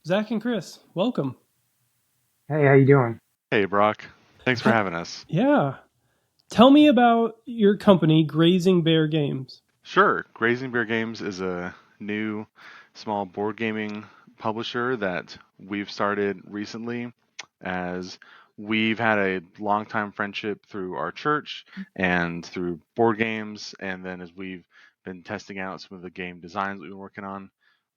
Zach and Chris, welcome. Hey, how you doing? Hey, Brock. Thanks for Ha- having us. yeah. Tell me about your company, Grazing Bear Games. Sure, Grazing Bear Games is a new small board gaming publisher that we've started recently as we've had a long time friendship through our church and through board games. And then as we've been testing out some of the game designs that we've been working on,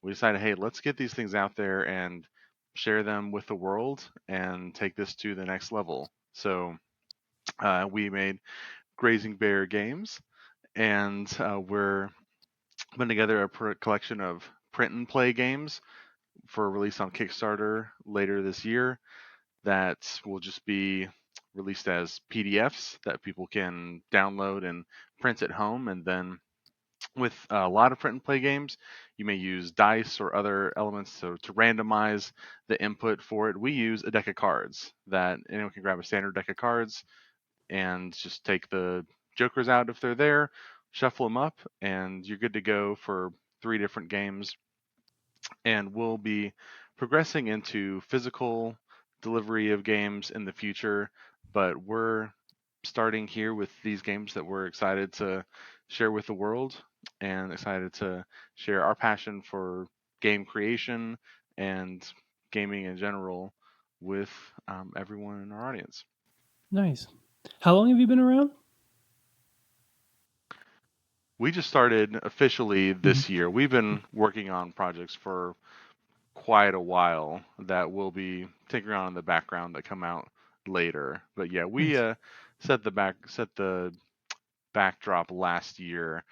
we decided, hey, let's get these things out there and share them with the world and take this to the next level. So we made Grazing Bear Games, and we're putting together a collection of print and play games for release on Kickstarter later this year that will just be released as PDFs that people can download and print at home. And then with a lot of print and play games, you may use dice or other elements to randomize the input for it. We use a deck of cards that anyone can grab a standard deck of cards and just take the jokers out if they're there, shuffle them up, and you're good to go for three different games. And we'll be progressing into physical delivery of games in the future, but we're starting here with these games that we're excited to share with the world and excited to share our passion for game creation and gaming in general with everyone in our audience. Nice. How long have you been around? We just started officially Mhm. this year. We've been working on projects for quite a while that will be tinkering on in the background that come out later. But yeah, we Nice. set the backdrop last year,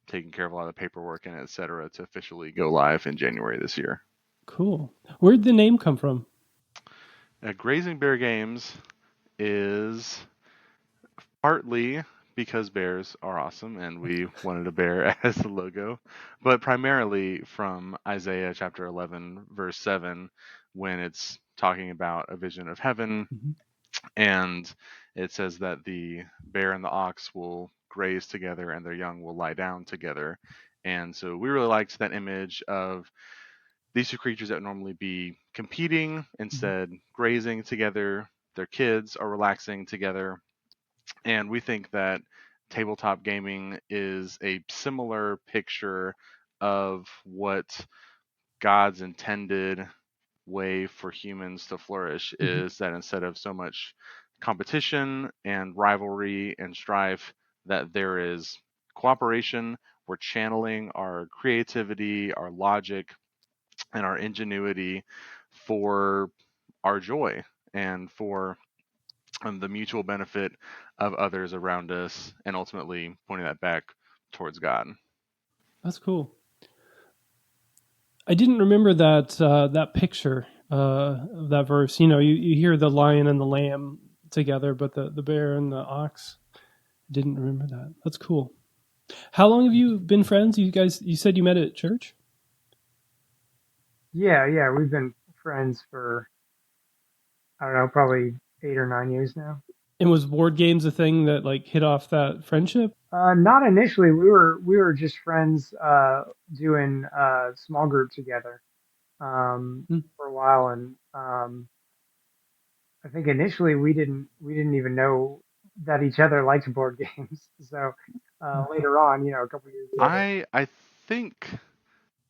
taking care of a lot of the paperwork and etc. to officially go live in January this year. Cool. Where'd the name come from? Grazing Bear Games is partly because bears are awesome and we wanted a bear as the logo, but primarily from Isaiah chapter 11, verse 7, when it's talking about a vision of heaven. Mhm. And it says that the bear and the ox will graze together and their young will lie down together. And so we really liked that image of these two creatures that would normally be competing, Mhm. instead grazing together. Their kids are relaxing together, and we think that tabletop gaming is a similar picture of what God's intended way for humans to flourish Mhm. is that instead of so much competition and rivalry and strife, that there is cooperation. We're channeling our creativity, our logic, and our ingenuity for our joy and for the mutual benefit of others around us, and ultimately pointing that back towards God. That's cool. I didn't remember that picture of that verse. You hear the lion and the lamb together, but the bear and the ox. Didn't remember that. That's cool. How long have you been friends? You said you met at church? Yeah, we've been friends for I don't know, probably 8 or 9 years now. And was board games a thing that like hit off that friendship? Not initially. We were just friends doing small group together Hmm. for a while, and I think initially we didn't even know that each other liked board games. So later on, a couple years later. I think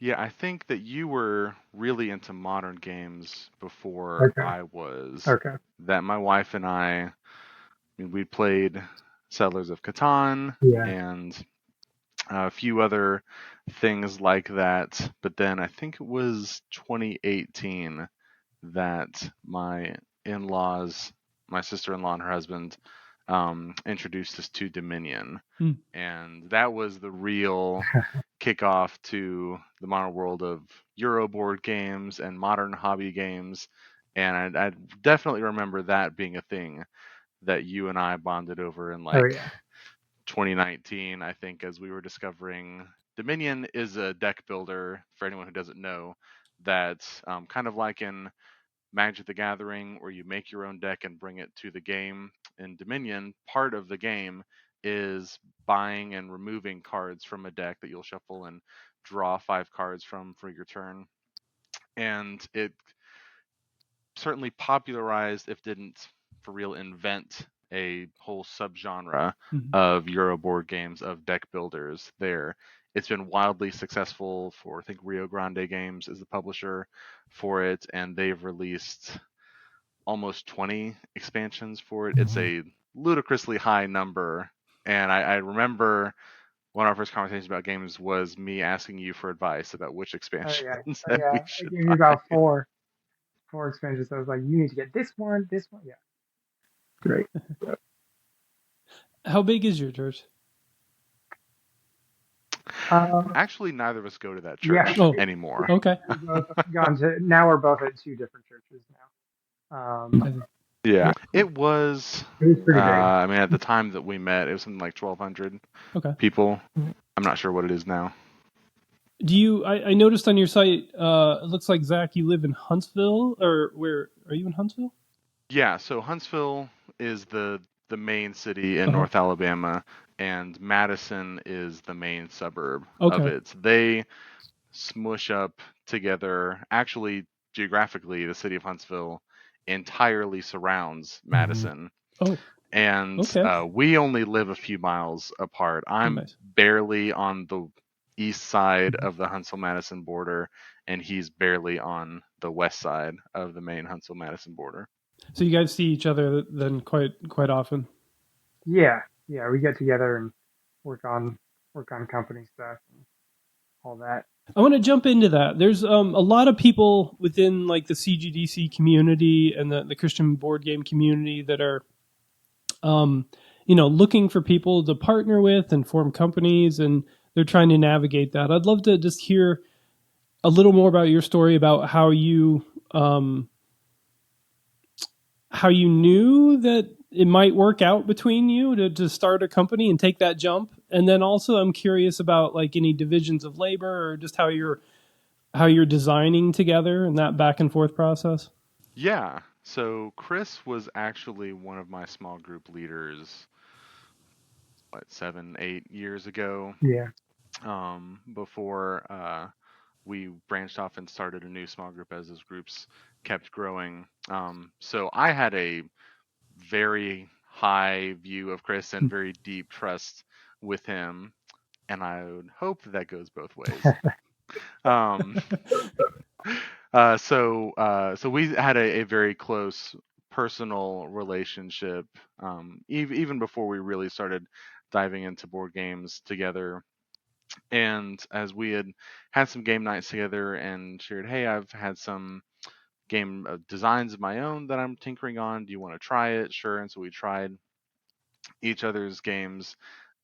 Yeah, I think that you were really into modern games before Okay. I was. Okay. That my wife and I mean, we played Settlers of Catan Yeah. and a few other things like that. But then I think it was 2018 that in-laws, my sister-in-law and her husband, introduced us to Dominion, Hmm. and that was the real kickoff to the modern world of Euro board games and modern hobby games. And I definitely remember that being a thing that you and I bonded over in Oh like yeah. 2019, I think, as we were discovering Dominion is a deck builder, for anyone who doesn't know, that kind of like in Magic the Gathering, where you make your own deck and bring it to the game. In Dominion, part of the game is buying and removing cards from a deck that you'll shuffle and draw five cards from for your turn. And it certainly popularized, if didn't for real invent, a whole subgenre Mhm. of Euro board games, of deck builders there. It's been wildly successful for, I think, Rio Grande Games is the publisher for it, and they've released almost 20 expansions for it. It's a ludicrously high number. And I remember one of our first conversations about games was me asking you for advice about which Oh yeah, expansions oh that we yeah. I should gave you buy. about four expansions. So I was like, you need to get this one, this one. Yeah, great. How big is your church? Um, Actually, neither of us go to that yeah, church Oh, anymore. okay. we both gone to. Now we're both at two different churches now. I see. Yeah, Well, it was. It was pretty big. I mean, at the time that we met, it was something like 1,200 okay. people. I'm not sure what it is now. Do you? I noticed on your site. It looks like Zach, you live in Huntsville, or where are you in Huntsville? Yeah, so Huntsville is the main city in Uh huh. North Alabama, and Madison is the main suburb of Okay. it. They smush up together. Actually, geographically, the city of Huntsville entirely surrounds Madison, Oh, and okay. we only live a few miles apart. Oh, I'm nice. barely on the east side of the Huntsville-Madison border, and he's barely on the west side of the main Huntsville-Madison border. So you guys see each other then quite often. Yeah, yeah. We get together and work on company stuff and all that. I want to jump into that. There's a lot of people within like the CGDC community and the Christian board game community that are um, looking for people to partner with and form companies, and they're trying to navigate that. I'd love to just hear a little more about your story about um, how you knew that it might work out between you to start a company and take that jump. And then also I'm curious about like any divisions of labor or just how you're designing together and that back and forth process. Yeah. So Chris was actually one of my small group leaders, what, 7, 8 years ago, Yeah. before we branched off and started a new small group as those groups kept growing. So I had a very high view of Chris and very deep trust with him, and I would hope that that goes both ways. Um, so we had a very close personal relationship, even before we really started diving into board games together. And as we had some game nights together and shared, hey, I've had some game designs of my own that I'm tinkering on. Do you want to try it? Sure. And so we tried each other's games,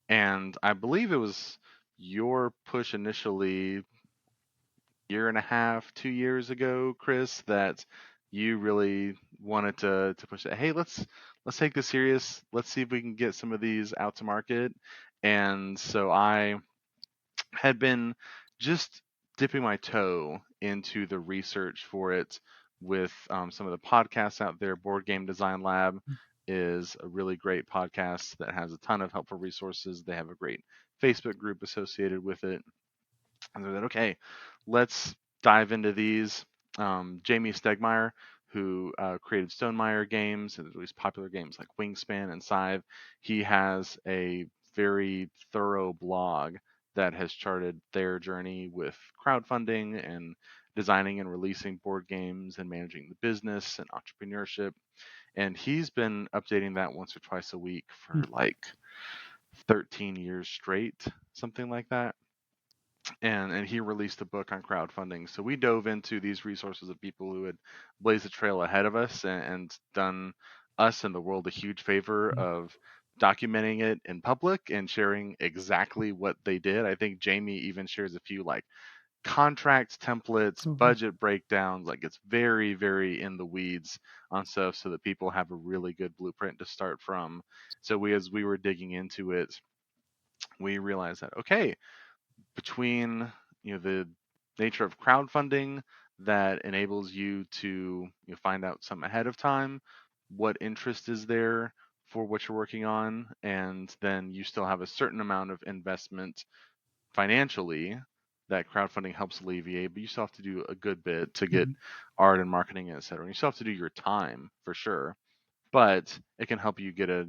and I believe it was your push initially, year and a half, 2 years ago, Chris, that you really wanted to push that. Hey, let's take this serious. Let's see if we can get some of these out to market. And so I had been just dipping my toe into the research for it with some of the podcasts out there. Board Game Design Lab is a really great podcast that has a ton of helpful resources. They have a great Facebook group associated with it. And they're like, okay, let's dive into these. Jamie Stegmeyer, who created Stonemeyer games and released popular games like Wingspan and Scythe, he has a very thorough blog that has charted their journey with crowdfunding and designing and releasing board games and managing the business and entrepreneurship. And he's been updating that once or twice a week for like 13 years straight, something like that. And he released a book on crowdfunding. So we dove into these resources of people who had blazed a trail ahead of us and done us and the world a huge favor of documenting it in public and sharing exactly what they did. I think Jamie even shares a few like contracts, templates, Mhm. budget breakdowns. Like it's very, very in the weeds on stuff so that people have a really good blueprint to start from. So as we were digging into it, we realized that okay, between the nature of crowdfunding that enables you to find out some ahead of time, what interest is there for what you're working on, and then you still have a certain amount of investment financially that crowdfunding helps alleviate, but you still have to do a good bit to get Mhm. art and marketing, etc. And you still have to do your time for sure, but it can help you get a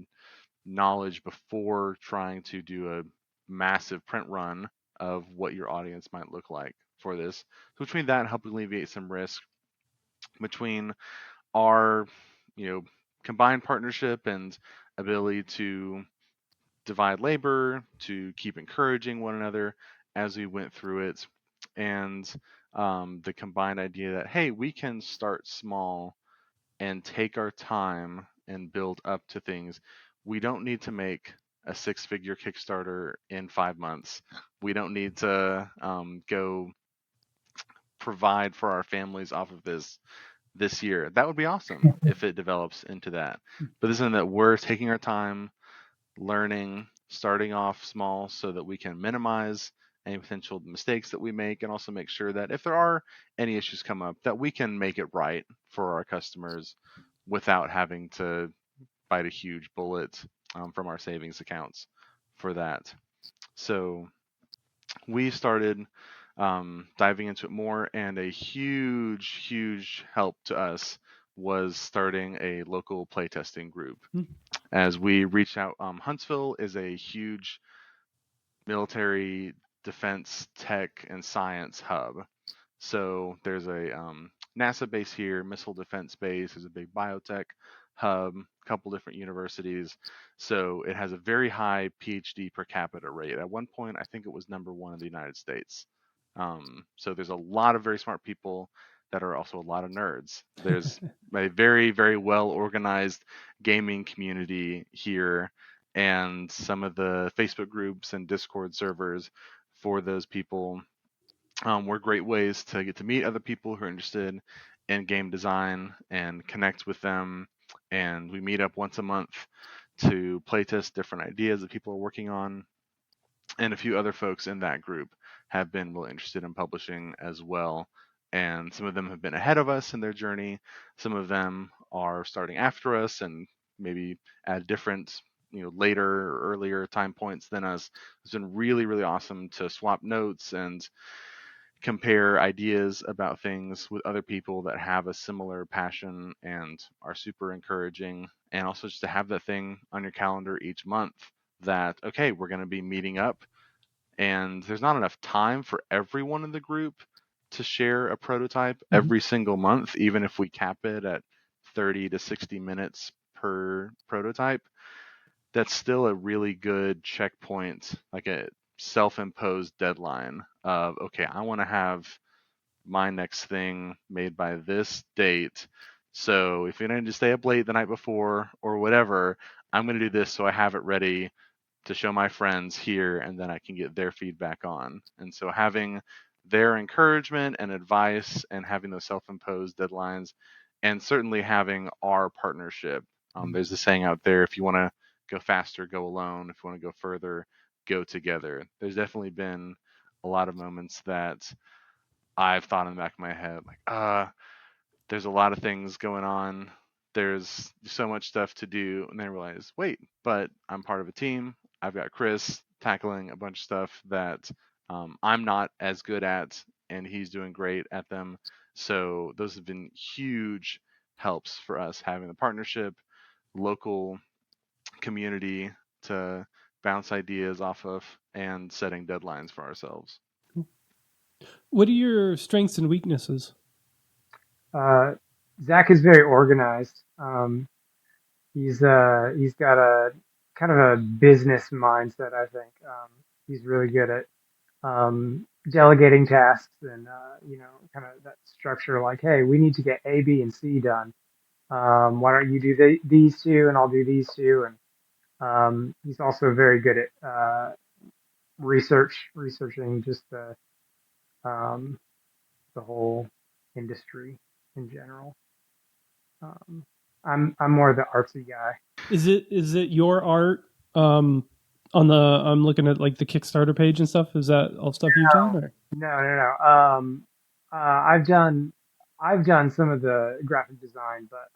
knowledge before trying to do a massive print run of what your audience might look like for this. So between that and help alleviate some risk, between our, you know, combined partnership and ability to divide labor, to keep encouraging one another as we went through it, and the combined idea that, hey, we can start small and take our time and build up to things. We don't need to make a 6-figure Kickstarter in 5 months. We don't need to go provide for our families off of this year. That would be awesome if it develops into that. But this is something that we're taking our time, learning, starting off small so that we can minimize any potential mistakes that we make, and also make sure that if there are any issues come up, that we can make it right for our customers without having to bite a huge bullet from our savings accounts for that. So we started diving into it more, and a huge help to us was starting a local playtesting group. As we reached out, Huntsville is a huge military defense tech and science hub. So there's a NASA base here, missile defense base. There's a big biotech hub, a couple different universities. So it has a very high PhD per capita rate. At one point, I think it was number one in the United States. So there's a lot of very smart people that are also a lot of nerds. There's a very well organized gaming community here, and some of the Facebook groups and Discord servers for those people were great ways to get to meet other people who are interested in game design and connect with them. And we meet up once a month to playtest different ideas that people are working on. And a few other folks in that group have been really interested in publishing as well. And some of them have been ahead of us in their journey. Some of them are starting after us and maybe at different, later or earlier time points than us. It's been really awesome to swap notes and compare ideas about things with other people that have a similar passion and are super encouraging. And also just to have that thing on your calendar each month that, okay, we're going to be meeting up, and there's not enough time for everyone in the group to share a prototype every single month, even if we cap it at 30 to 60 minutes per prototype. That's still a really good checkpoint, like a self-imposed deadline of, okay, I want to have my next thing made by this date. So if you need to stay up late the night before or whatever, I'm going to do this so I have it ready to show my friends here, and then I can get their feedback on. And so having their encouragement and advice and having those self-imposed deadlines, and certainly having our partnership. There's a saying out there, if you want to go faster, go alone. If you want to go further, go together. There's definitely been a lot of moments that I've thought in the back of my head, like, there's a lot of things going on. There's so much stuff to do. And then I realize, wait, but I'm part of a team. I've got Chris tackling a bunch of stuff that I'm not as good at, and he's doing great at them. So those have been huge helps for us having the partnership, local community to bounce ideas off of, and setting deadlines for ourselves. What are your strengths and weaknesses? Zach is very organized. He's got a kind of a business mindset. I think he's really good at delegating tasks and kind of that structure. Like, hey, we need to get A, B, and C done. Why don't you do these two, and I'll do these two. And he's also very good at researching just um, the whole industry in general. Um, I'm more the artsy guy. Is it your art? On the I'm looking at like the Kickstarter page and stuff. Is that all stuff you've done? Or? No. I've done some of the graphic design, but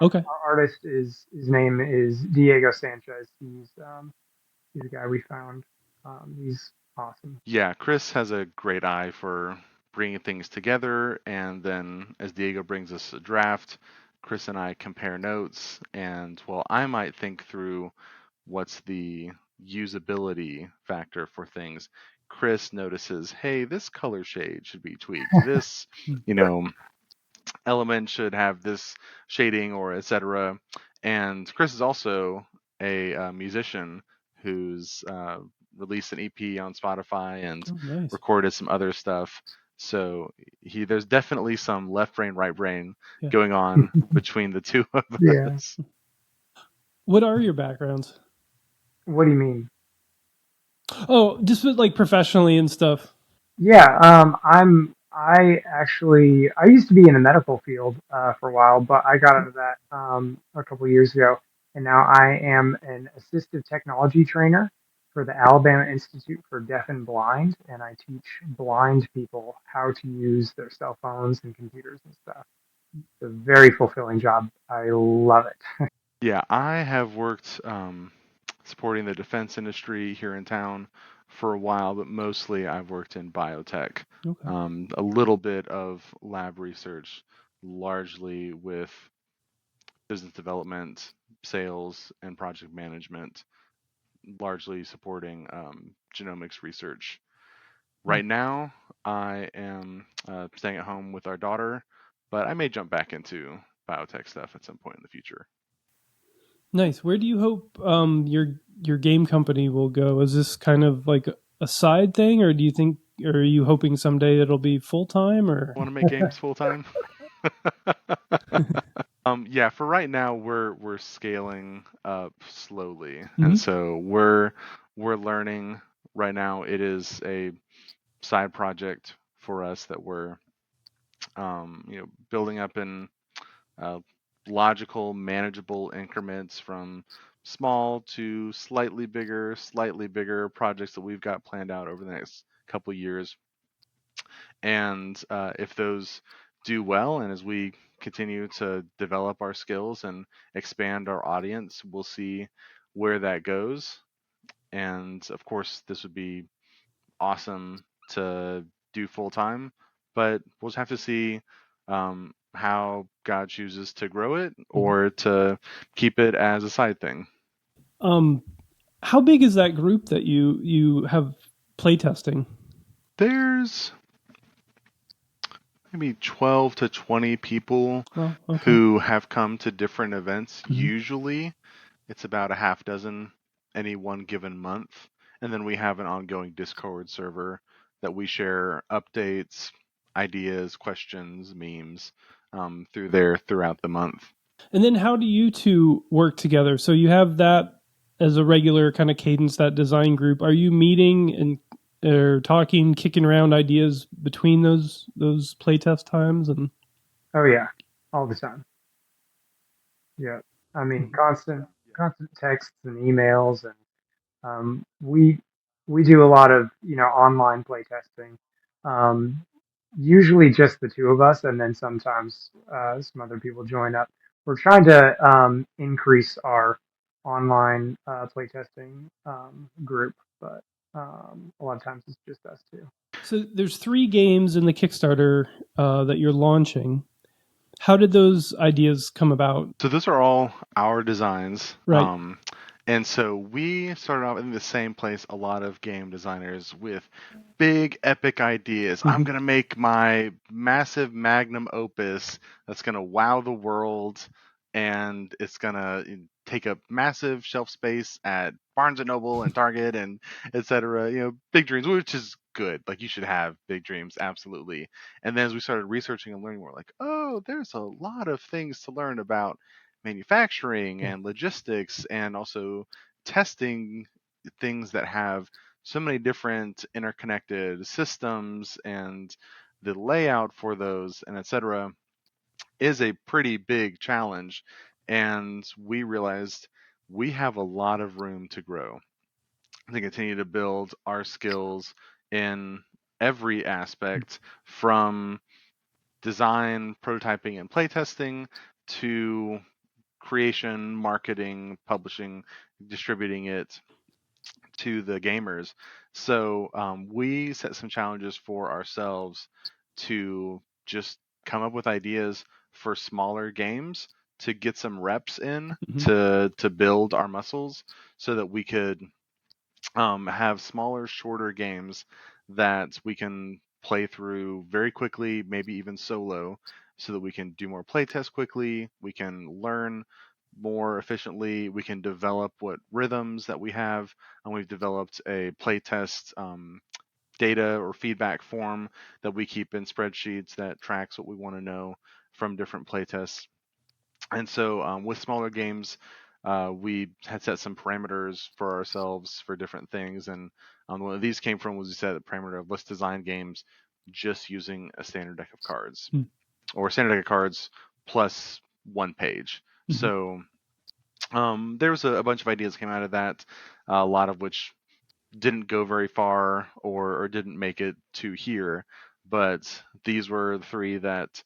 Okay. our artist is his name is Diego Sanchez. He's the guy we found. He's Awesome. Yeah, Chris has a great eye for bringing things together, and then as Diego brings us a draft, Chris and I compare notes, and well, I might think through what's the usability factor for things. Chris notices, hey, this color shade should be tweaked. This, Hmm. you know, element should have this shading or etc. And Chris is also a musician who's released an EP on Spotify and Oh, nice. recorded some other stuff. So there's definitely some left brain, right brain Yeah. going on between the two of Yeah. us. What are your backgrounds? What do you mean? Oh, just with, like professionally and stuff. Yeah, I used to be in the medical field for a while, but I got out of that a couple of years ago, and now I am an assistive technology trainer for the Alabama Institute for Deaf and Blind, and I teach blind people how to use their cell phones and computers and stuff. It's a very fulfilling job. I love it. Yeah, I have worked supporting the defense industry here in town for a while, but mostly I've worked in biotech. Okay. A little bit of lab research, largely with business development, sales, and project management, largely supporting genomics research. Hmm. Right now, I am staying at home with our daughter, but I may jump back into biotech stuff at some point in the future. Nice. Where do you hope your game company will go? Is this kind of like a side thing, or do you think, or are you hoping someday it'll be full time? Or Want to make games full time? Yeah, for right now we're scaling up slowly, and Mhm. so we're learning right now. It is a side project for us that we're building up in uh, logical, manageable increments from small to slightly bigger projects that we've got planned out over the next couple years. And if those do well, and as we continue to develop our skills and expand our audience, we'll see where that goes. And of course, this would be awesome to do full time, but we'll just have to see how God chooses to grow it Mhm. or to keep it as a side thing. um, how big is that group that you have playtesting? There's maybe 12 to 20 people Well, okay. who have come to different events. Mhm. Usually, it's about a half dozen any one given month. And then we have an ongoing Discord server that we share updates, ideas, questions, memes through there throughout the month. And then how do you two work together? So you have that as a regular kind of cadence, that design group. Are you meeting and or talking, kicking around ideas between those playtest times? And Oh yeah, all the time. Yeah, I mean constant texts and emails, and we do a lot of online play testing. Um, Usually just the two of us, and then sometimes some other people join up. We're trying to increase our online playtesting group, but a lot of times it's just us two. so there's 3 games in the Kickstarter that you're launching. How did those ideas come about? So those are all our designs. Right. And so we started off in the same place a lot of game designers with big epic ideas. I'm Mhm. going to make my massive magnum opus that's going to wow the world and it's going to take up massive shelf space at Barnes and Noble and Target and etc. Big dreams, which is good. Like you should have big dreams, absolutely. And then as we started researching and learning more, like, oh, there's a lot of things to learn about manufacturing Yeah. and logistics and also testing things that have so many different interconnected systems and the layout for those and etc is a pretty big challenge, and we realized we have a lot of room to grow to continue to build our skills in every aspect, from design, prototyping, and playtesting to creation, marketing, publishing, distributing it. to the gamers. So we set some challenges for ourselves to just come up with ideas for smaller games to get some reps in Hmm. to build our muscles so that we could have smaller, shorter games that we can play through very quickly, maybe even solo, so that we can do more playtests quickly. We can learn more efficiently. We can develop what rhythms that we have, and we've developed a playtest data or feedback form that we keep in spreadsheets that tracks what we want to know from different playtests. And so with smaller games, we had set some parameters for ourselves for different things. And one of these came from was we set a parameter of let's design games just using a standard deck of cards or a standard deck of cards plus one page. Hmm. So there was a bunch of ideas came out of that, a lot of which didn't go very far or didn't make it to here. But these were the three that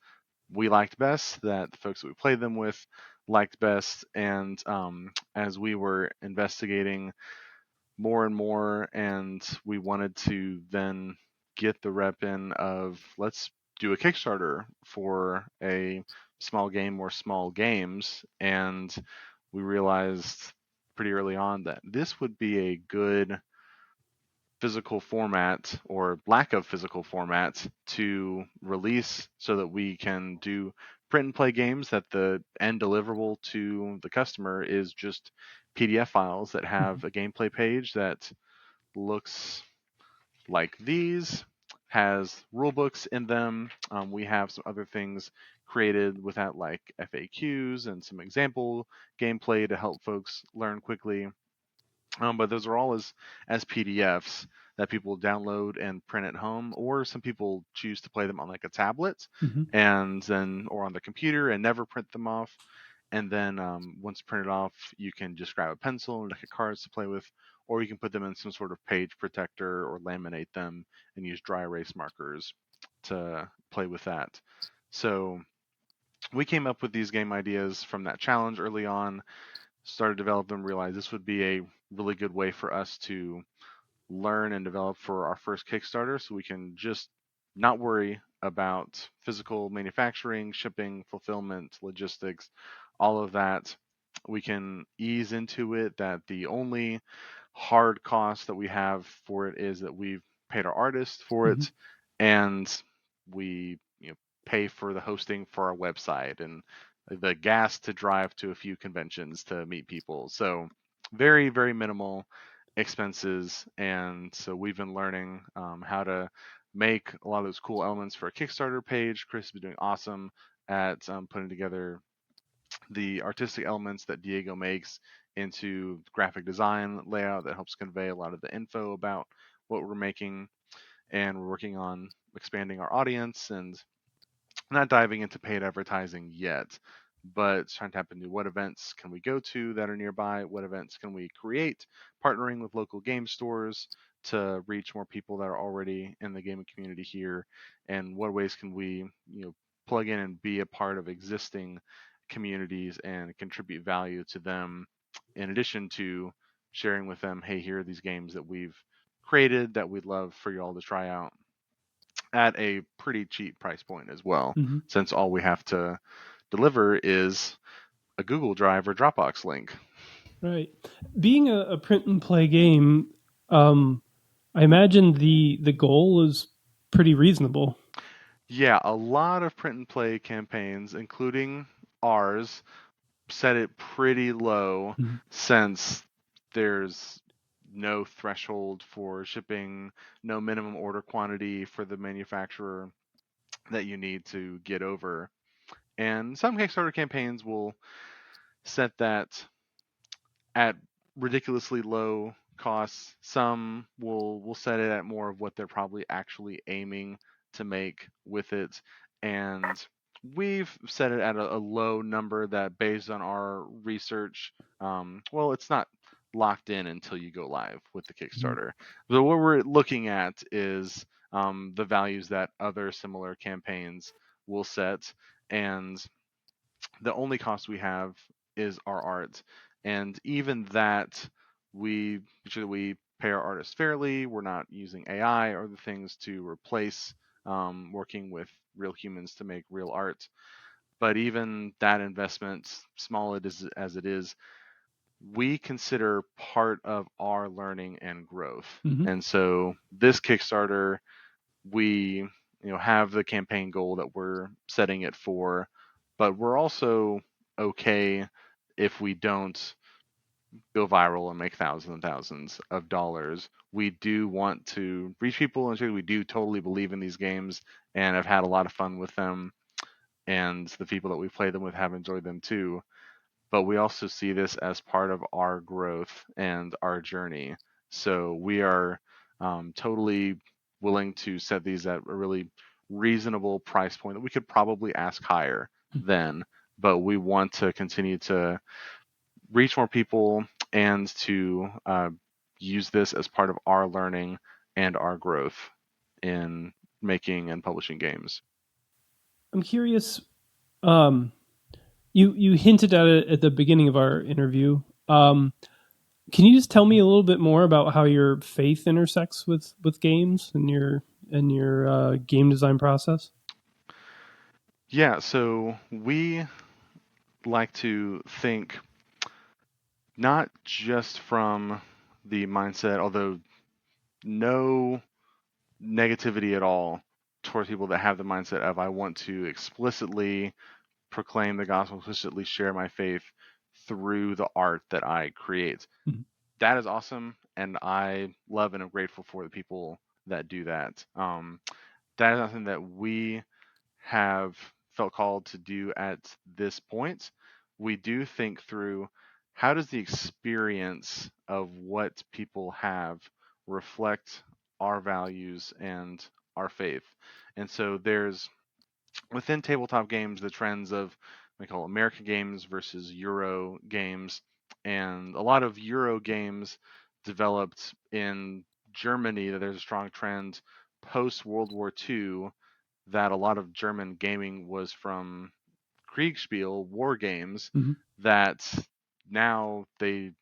we liked best, that the folks that we played them with liked best. And as we were investigating more and more, and we wanted to then get the rep in of let's do a Kickstarter for a small game or small games. And we realized pretty early on that this would be a good physical format or lack of physical format to release so that we can do print and play games that the end deliverable to the customer is just PDF files that Hmm. have a gameplay page that looks like these, has rule books in them. We have some other things created with that, like FAQs and some example gameplay to help folks learn quickly. But those are all as PDFs that people download and print at home, or some people choose to play them on like a tablet, Hmm. and then or on the computer and never print them off. And then once printed off, you can just grab a pencil and a deck of cards to play with, or you can put them in some sort of page protector or laminate them and use dry erase markers to play with that. So we came up with these game ideas from that challenge early on, started to develop them, realized this would be a really good way for us to learn and develop for our first Kickstarter so we can just not worry about physical manufacturing, shipping, fulfillment, logistics, all of that. We can ease into it that the only hard cost that we have for it is that we've paid our artist for Hmm. it, and we pay for the hosting for our website and the gas to drive to a few conventions to meet people. So very, very minimal expenses. And so we've been learning how to make a lot of those cool elements for a Kickstarter page. Chris has been doing awesome at putting together the artistic elements that Diego makes into graphic design layout that helps convey a lot of the info about what we're making. And we're working on expanding our audience and not diving into paid advertising yet, but trying to tap into what events can we go to that are nearby, what events can we create, partnering with local game stores to reach more people that are already in the gaming community here, and what ways can we, plug in and be a part of existing communities and contribute value to them, in addition to sharing with them, hey, here are these games that we've created that we'd love for you all to try out at a pretty cheap price point as well, Hmm. since all we have to deliver is a Google Drive or Dropbox link. Right. Being a print and play game, um, I imagine the goal is pretty reasonable. Yeah, a lot of print and play campaigns, including ours, set it pretty low Hmm. since there's no threshold for shipping, no minimum order quantity for the manufacturer that you need to get over. And some Kickstarter campaigns will set that at ridiculously low costs. Some will set it at more of what they're probably actually aiming to make with it. And we've set it at a low number that, based on our research, well, it's not locked in until you go live with the Hmm. Kickstarter. So what we're looking at is the values that other similar campaigns will set, and the only cost we have is our art. And even that we make sure that we pay our artists fairly. We're not using AI or other things to replace working with real humans to make real art. But even that investment, small as it is, we consider part of our learning and growth. Mm-hmm. And so this Kickstarter, we have the campaign goal that we're setting it for, but we're also okay if we don't go viral and make thousands and thousands of dollars. We do want to reach people and say we do totally believe in these games and have had a lot of fun with them, and the people that we play them with have enjoyed them too. But we also see this as part of our growth and our journey. So we are totally willing to set these at a really reasonable price point that we could probably ask higher then, but we want to continue to reach more people and to use this as part of our learning and our growth in making and publishing games. I'm curious. Um, you hinted at it at the beginning of our interview. Can you just tell me a little bit more about how your faith intersects with games and your game design process? Yeah, so we like to think not just from the mindset, although no negativity at all towards people that have the mindset of I want to explicitly proclaim the gospel, explicitly share my faith through the art that I create. Mhm. That is awesome, and I love and am grateful for the people that do that. That is something that we have felt called to do at this point. We do think through how does the experience of what people have reflect our values and our faith. And so there's within tabletop games the trends of we call American games versus Euro games, and a lot of Euro games developed in Germany. That there's a strong trend post World War II that a lot of German gaming was from Kriegspiel war games Mhm. that now they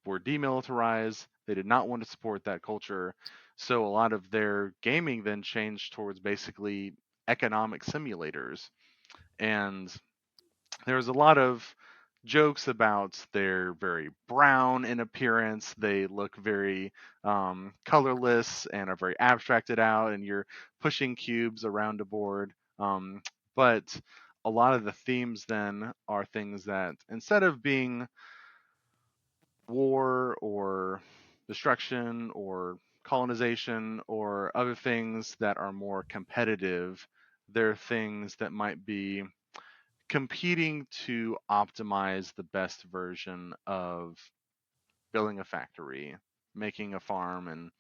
were demilitarized. They did not want to support that culture. So a lot of their gaming then changed towards basically economic simulators. And there's a lot of jokes about they're very brown in appearance. They look very colorless and are very abstracted out, and you're pushing cubes around a board. But a lot of the themes then are things that instead of being war or destruction or colonization or other things that are more competitive, they're things that might be competing to optimize the best version of building a factory, making a farm, and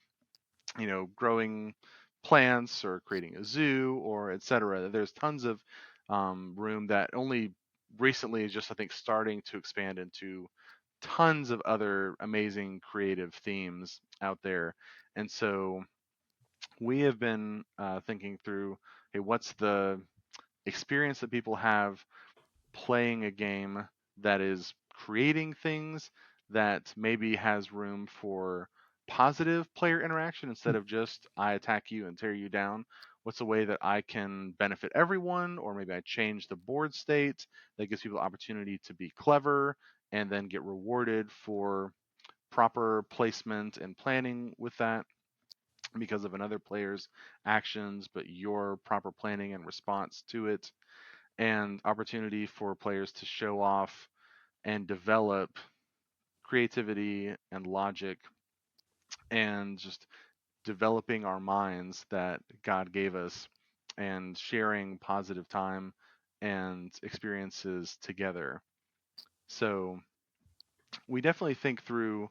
growing plants or creating a zoo or etc. There's tons of room that only recently is just I think starting to expand into tons of other amazing creative themes out there. And so we have been thinking through, hey, what's the experience that people have playing a game that is creating things that maybe has room for positive player interaction instead of just I attack you and tear you down. What's a way that I can benefit everyone, or maybe I change the board state that gives people the opportunity to be clever and then get rewarded for proper placement and planning with that because of another player's actions, but your proper planning and response to it, and opportunity for players to show off and develop creativity and logic and just developing our minds that God gave us and sharing positive time and experiences together. So we definitely think through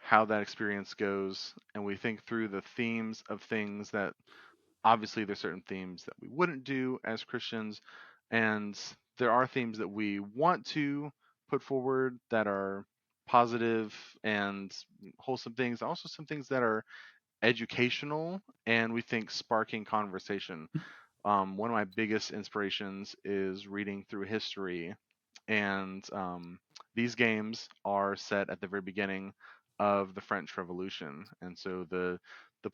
how that experience goes, and we think through the themes of things that obviously there's certain themes that we wouldn't do as Christians, and there are themes that we want to put forward that are positive and wholesome things, also some things that are educational and we think sparking conversation. One of my biggest inspirations is reading through history, and these games are set at the very beginning of the French Revolution. And so the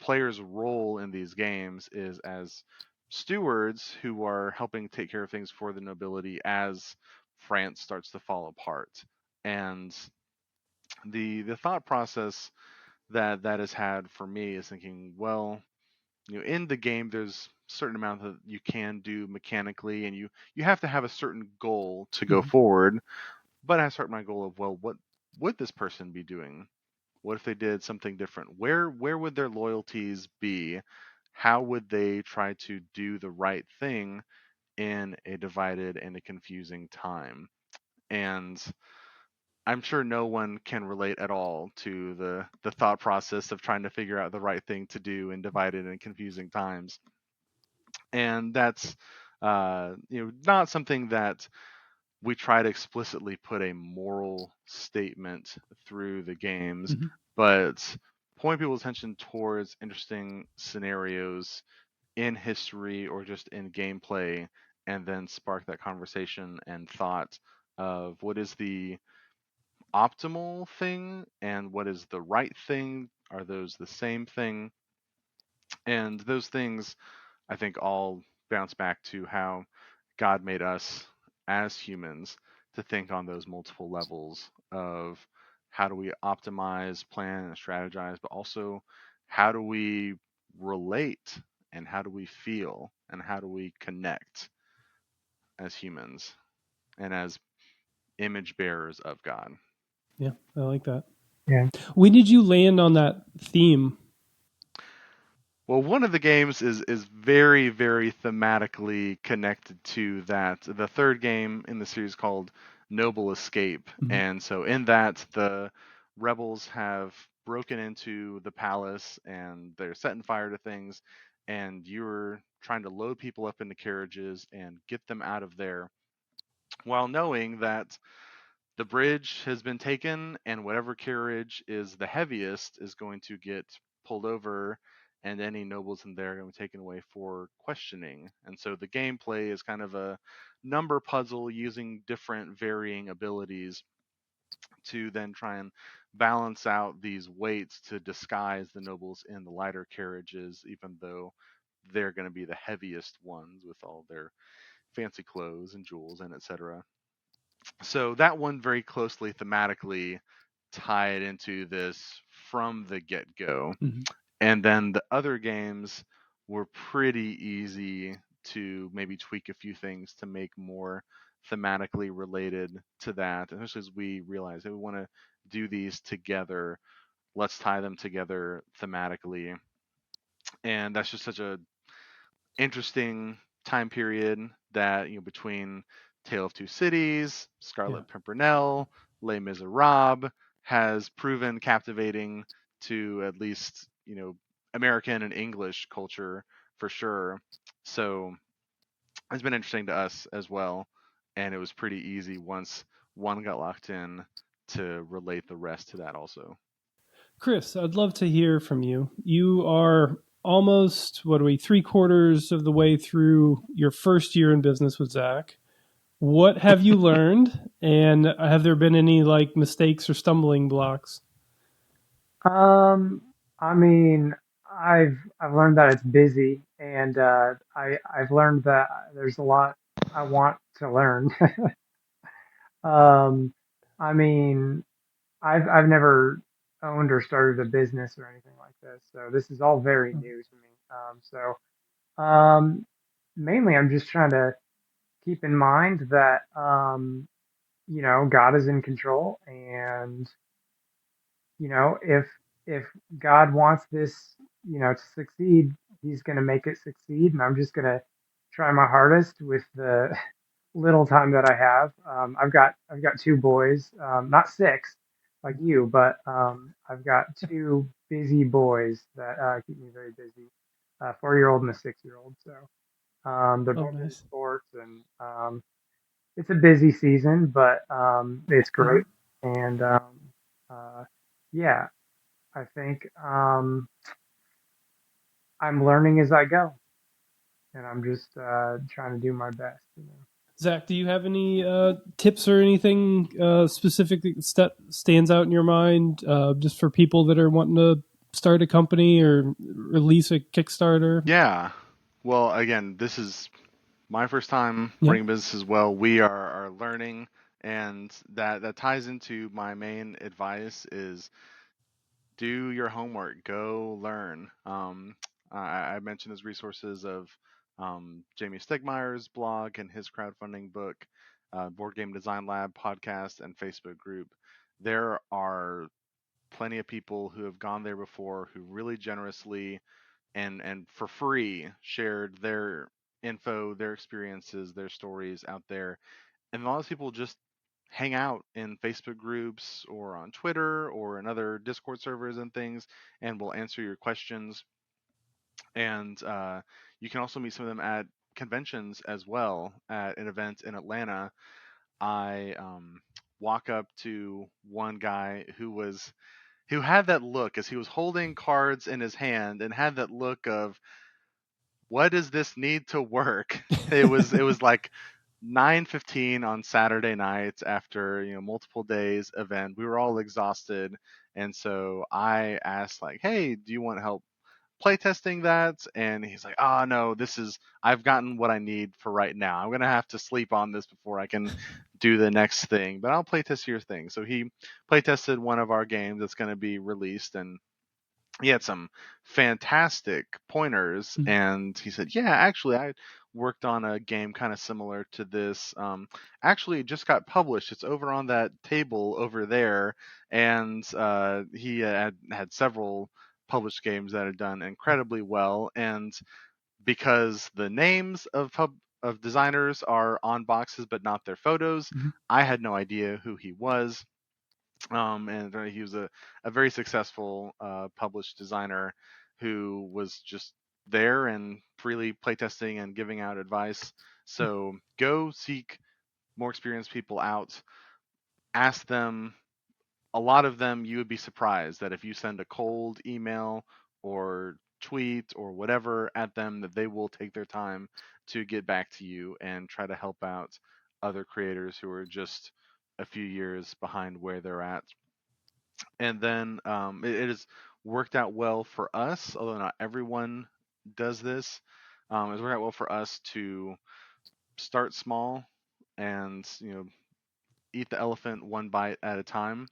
player's role in these games is as stewards who are helping take care of things for the nobility as France starts to fall apart. And the thought process that has had for me is thinking, well, in the game there's a certain amount that you can do mechanically, and you have to have a certain goal to go Mm-hmm. forward. But I start my goal of, well, what would this person be doing? What if they did something different? Where would their loyalties be? How would they try to do the right thing in a divided and a confusing time? And I'm sure no one can relate at all to the thought process of trying to figure out the right thing to do in divided and confusing times. And that's not something that we try to explicitly put a moral statement through the games, Mm-hmm. but point people's attention towards interesting scenarios in history or just in gameplay, and then spark that conversation and thought of what is the optimal thing and what is the right thing. Are those the same thing? And those things, I think, all bounce back to how God made us as humans to think on those multiple levels of how do we optimize, plan, and strategize, but also how do we relate and how do we feel and how do we connect as humans and as image bearers of God. Yeah, I like that. Yeah. When did you land on that theme? Well, one of the games is very, very thematically connected to that. The third game in the series called Noble Escape. Mm-hmm. And so in that, the rebels have broken into the palace and they're setting fire to things, and you're trying to load people up into carriages and get them out of there while knowing that the bridge has been taken, and whatever carriage is the heaviest is going to get pulled over, and any nobles in there are going to be taken away for questioning. And so the gameplay is kind of a number puzzle using different varying abilities to then try and balance out these weights to disguise the nobles in the lighter carriages, even though they're going to be the heaviest ones with all their fancy clothes and jewels and etc. So that one very closely thematically tied into this from the get go. Mm-hmm. And then the other games were pretty easy to maybe tweak a few things to make more thematically related to that. Especially as we realize that we want to do these together, let's tie them together thematically. And that's just such a interesting time period that between Tale of Two Cities, Yeah. Scarlet Pimpernel, Les Miserables has proven captivating to at least American and English culture for sure. So it's been interesting to us as well, and it was pretty easy once one got locked in to relate the rest to that also. Chris, I'd love to hear from you. You are almost, what are we, 3/4 of the way through your first year in business with Zach. What have you learned? And have there been any like mistakes or stumbling blocks? Um, I mean, I've learned that it's busy, and I've learned that there's a lot I want to learn. Um, I mean, I've never owned or started a business or anything like this, so this is all very new to me. So mainly I'm just trying to keep in mind that God is in control, and if God wants this, to succeed, He's going to make it succeed, and I'm just going to try my hardest with the little time that I have. I've got two boys, not six like you, but I've got two busy boys that keep me very busy. 4-year-old and a 6-year-old. So they're Oh, both in nice. sports, and it's a busy season, but it's Mm-hmm. great. And uh, yeah, I think I'm learning as I go, and I'm just trying to do my best. Zach, do you have any tips or anything specific that stands out in your mind just for people that are wanting to start a company or release a Kickstarter? Yeah. Well, again, this is my first time Yeah. running a business as well. We are learning, and that ties into my main advice is do your homework, go learn. I mentioned his resources of Jamie Stegmaier's blog and his crowdfunding book, Board Game Design Lab podcast, and Facebook group. There are plenty of people who have gone there before who really generously and for free shared their info, their experiences, their stories out there. And a lot of people just hang out in Facebook groups or on Twitter or in other Discord servers and things, and will answer your questions. And you can also meet some of them at conventions as well. At an event in Atlanta, I walk up to one guy who had that look as he was holding cards in his hand and had that look of what does this need to work? It was like 9:15 on Saturday night after multiple days event. We were all exhausted, and so I asked like, "Hey, do you want help playtesting that?" And he's like, "Oh no, I've gotten what I need for right now. I'm gonna have to sleep on this before I can do the next thing, but I'll playtest your thing." So he playtested one of our games that's going to be released, and he had some fantastic pointers. And he said, yeah, actually I worked on a game kind of similar to this. Actually it just got published, it's over on that table over there. And he had several published games that had done incredibly well. And because the names of designers are on boxes but not their photos, Mhm. I had no idea who he was. And he was a very successful published designer who was just there and freely playtesting and giving out advice. So go seek more experienced people out, ask them. A lot of them, you would be surprised that if you send a cold email or tweet or whatever at them, that they will take their time to get back to you and try to help out other creators who are just a few years behind where they're at. And then it has worked out well for us, although not everyone does this. It's worked out well for us to start small and eat the elephant one bite at a time.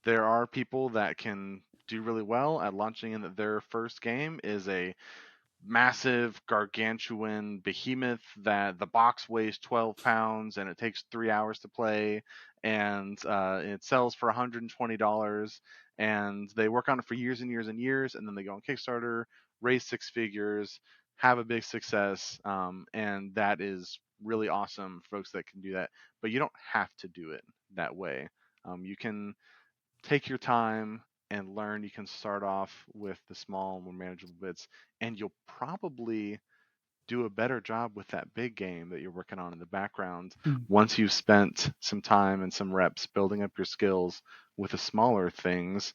There are people that can do really well at launching in their first game is a massive gargantuan behemoth that the box weighs 12 pounds and it takes 3 hours to play, and it sells for $120, and they work on it for years and years and years, and then they go on Kickstarter, raise six figures, have a big success, and that is really awesome for folks that can do that. But you don't have to do it that way. You can take your time and learn. You can start off with the small, more manageable bits, and you'll probably do a better job with that big game that you're working on in the background Mm. once you've spent some time and some reps building up your skills with the smaller things.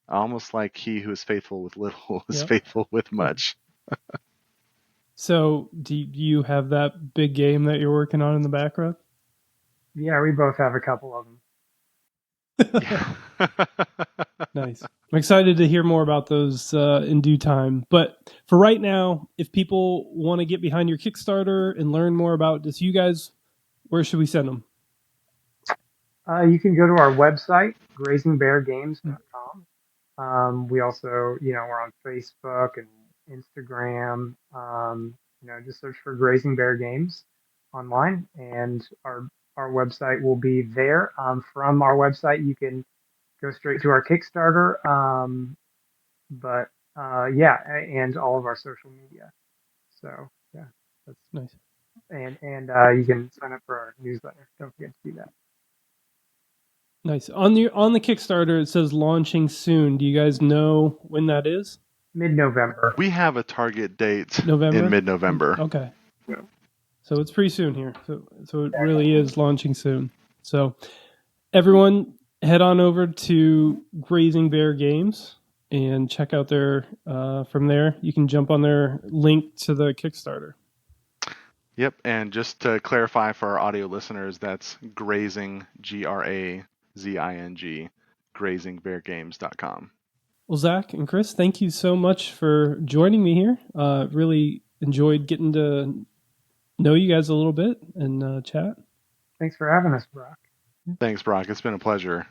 Almost like he who is faithful with little is Yeah. faithful with much. So, do you have that big game that you're working on in the background? Yeah, we both have a couple of them. Yeah. Nice. I'm excited to hear more about those in due time. But for right now, if people want to get behind your Kickstarter and learn more about this, you guys, where should we send them? You can go to our website, grazingbeargames.com. We also, we're on Facebook and Instagram. Just search for Grazing Bear Games online, and our website will be there. From our website, you can go straight to our Kickstarter. But yeah, and all of our social media. So yeah, that's Nice. and you can sign up for our newsletter. Don't forget to do that. Nice. On the Kickstarter, it says launching soon. Do you guys know when that is? Mid-November. We have a target date November? in mid-November. Okay. Yeah. So it's pretty soon here. So it really is launching soon. So everyone head on over to Grazing Bear Games and check out their from there. You can jump on their link to the Kickstarter. Yep, and just to clarify for our audio listeners, that's Grazing, Grazing, grazingbeargames.com. Well, Zach and Chris, thank you so much for joining me here. Really enjoyed getting to know you guys a little bit and chat. Thanks for having us, Brock. Thanks, Brock. It's been a pleasure.